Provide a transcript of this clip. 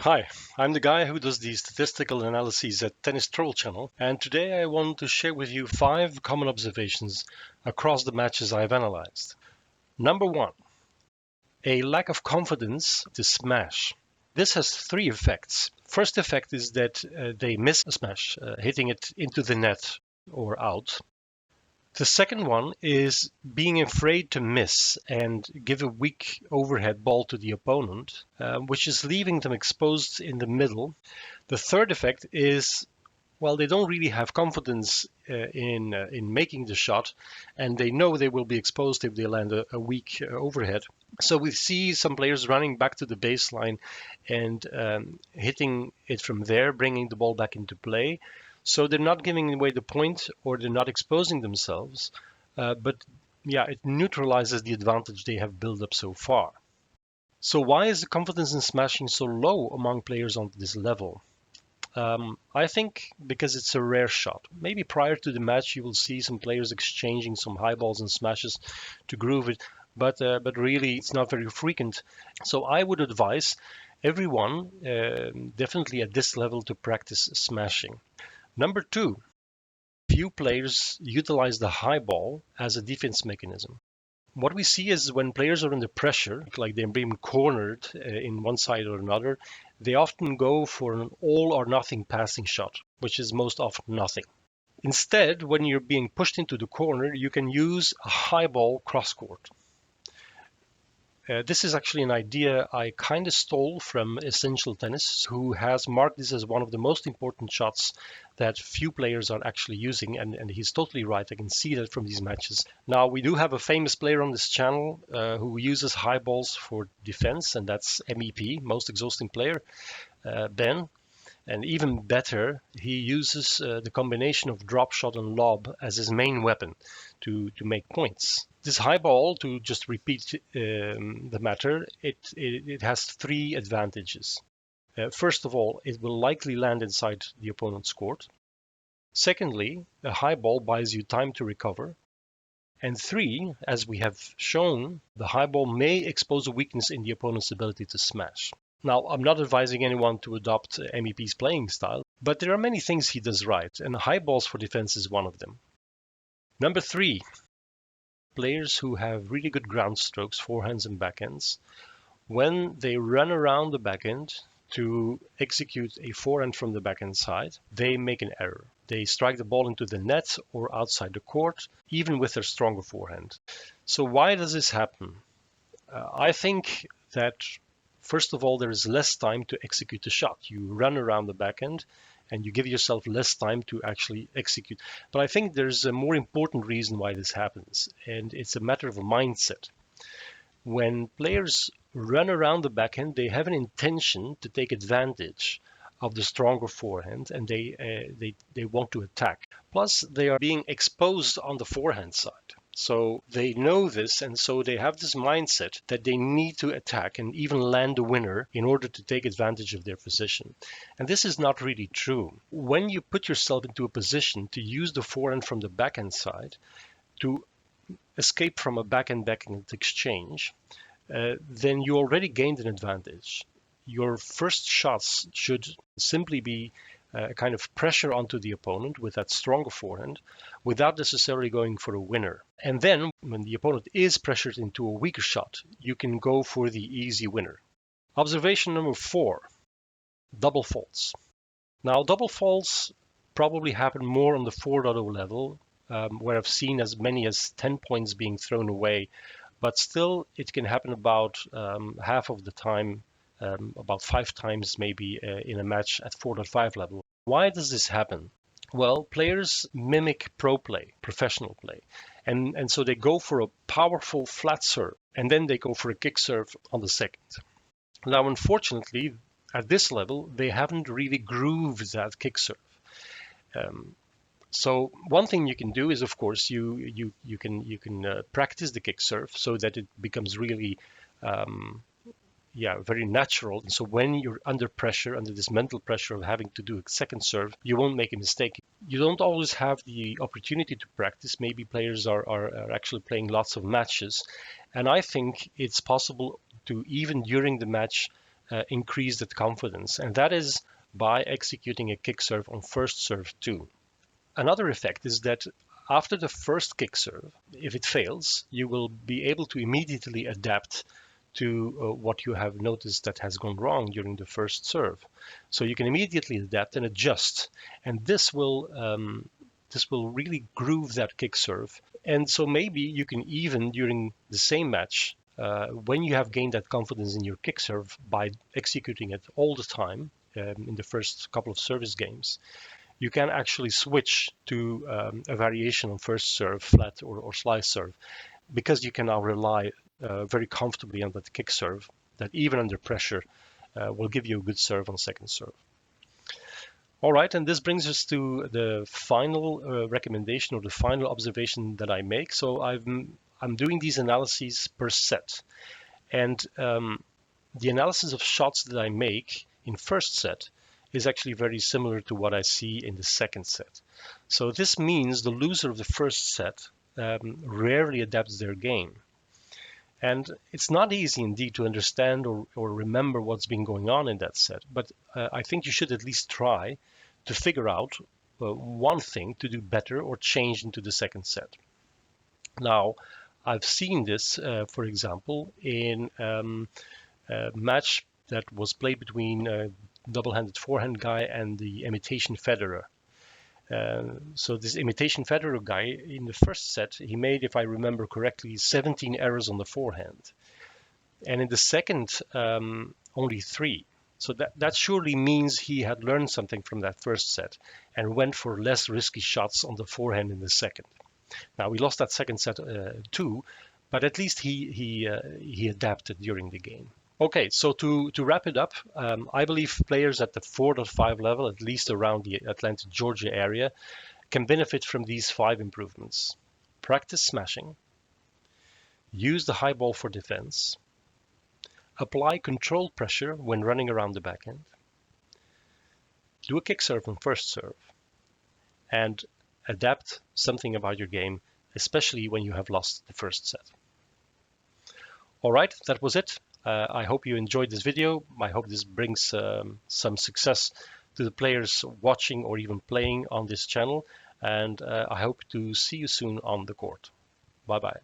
Hi, I'm the guy who does the statistical analyses at TennisTroll Channel, and today I want to share with you 5 common observations across the matches I've analyzed. Number 1, a lack of confidence to smash. This has 3 effects. First effect is that they miss a smash, hitting it into the net or out. The second one is being afraid to miss and give a weak overhead ball to the opponent, which is leaving them exposed in the middle. The third effect is, well, they don't really have confidence in making the shot, and they know they will be exposed if they land a weak overhead. So we see some players running back to the baseline and hitting it from there, bringing the ball back into play. So they're not giving away the point, or they're not exposing themselves, but yeah, it neutralizes the advantage they have built up so far. So why is the confidence in smashing so low among players on this level? I think because it's a rare shot. Maybe prior to the match, you will see some players exchanging some high balls and smashes to groove it, but really it's not very frequent. So I would advise everyone, definitely at this level, to practice smashing. Number 2, few players utilize the high ball as a defense mechanism. What we see is when players are under pressure, like they're being cornered in one side or another, they often go for an all or nothing passing shot, which is most often nothing. Instead, when you're being pushed into the corner, you can use a high ball cross court. This is actually an idea I kind of stole from Essential Tennis, who has marked this as one of the most important shots that few players are actually using, and he's totally right. I can see that from these matches. Now, we do have a famous player on this channel who uses high balls for defense, and that's MEP, most exhausting player, Ben. And even better, he uses the combination of drop shot and lob as his main weapon to make points. This high ball, to just repeat the matter, it has 3 advantages. First of all, it will likely land inside the opponent's court. Secondly, a high ball buys you time to recover. And 3, as we have shown, the high ball may expose a weakness in the opponent's ability to smash. Now, I'm not advising anyone to adopt MEP's playing style, but there are many things he does right, and high balls for defense is one of them. Number 3, players who have really good ground strokes, forehands and backhands, when they run around the backhand to execute a forehand from the backhand side, they make an error. They strike the ball into the net or outside the court, even with their stronger forehand. So why does this happen? I think that first of all, there is less time to execute the shot. You run around the backhand and you give yourself less time to actually execute. But I think there's a more important reason why this happens, and it's a matter of a mindset. When players run around the backhand, they have an intention to take advantage of the stronger forehand, and they want to attack. Plus, they are being exposed on the forehand side. So they know this, and so they have this mindset that they need to attack and even land a winner in order to take advantage of their position. And this is not really true. When you put yourself into a position to use the forehand from the backhand side to escape from a backhand exchange, then you already gained an advantage. Your first shots should simply be a kind of pressure onto the opponent with that stronger forehand without necessarily going for a winner. And then when the opponent is pressured into a weaker shot, you can go for the easy winner. Observation number 4, double faults. Now, double faults probably happen more on the 4.0 level, where I've seen as many as 10 points being thrown away, but still it can happen about half of the time, about 5 times maybe in a match at 4.5 level. Why does this happen? Well, players mimic pro play, professional play, and so they go for a powerful flat serve, and then they go for a kick serve on the second. Now, unfortunately, at this level, they haven't really grooved that kick serve. So one thing you can do is, of course, you can practice the kick serve so that it becomes really very natural. So when you're under pressure, under this mental pressure of having to do a second serve, you won't make a mistake. You don't always have the opportunity to practice. Maybe players are actually playing lots of matches. And I think it's possible to, even during the match, increase that confidence, and that is by executing a kick serve on first serve too. Another effect is that after the first kick serve, if it fails, you will be able to immediately adapt to what you have noticed that has gone wrong during the first serve. So you can immediately adapt and adjust, and this will really groove that kick serve. And so maybe you can even, during the same match, when you have gained that confidence in your kick serve by executing it all the time in the first couple of service games, you can actually switch to a variation on first serve, flat or slice serve, because you can now rely very comfortably on that kick serve that even under pressure will give you a good serve on second serve. All right, and this brings us to the final recommendation or the final observation that I make. So I'm doing these analyses per set, and the analysis of shots that I make in first set is actually very similar to what I see in the second set. So this means the loser of the first set rarely adapts their game. And it's not easy indeed to understand or remember what's been going on in that set, but I think you should at least try to figure out one thing to do better or change into the second set. Now, I've seen this, for example, in a match that was played between a double-handed forehand guy and the imitation Federer. So this imitation Federer guy, in the first set, he made, if I remember correctly, 17 errors on the forehand. And in the second, only 3. So that surely means he had learned something from that first set and went for less risky shots on the forehand in the second. Now, we lost that second set too, but at least he adapted during the game. Okay, so to wrap it up, I believe players at the 4.5 level, at least around the Atlanta, Georgia area, can benefit from these 5 improvements. Practice smashing. Use the high ball for defense. Apply controlled pressure when running around the backhand. Do a kick serve on first serve. And adapt something about your game, especially when you have lost the first set. All right, that was it. I hope you enjoyed this video. I hope this brings some success to the players watching or even playing on this channel. And I hope to see you soon on the court. Bye-bye.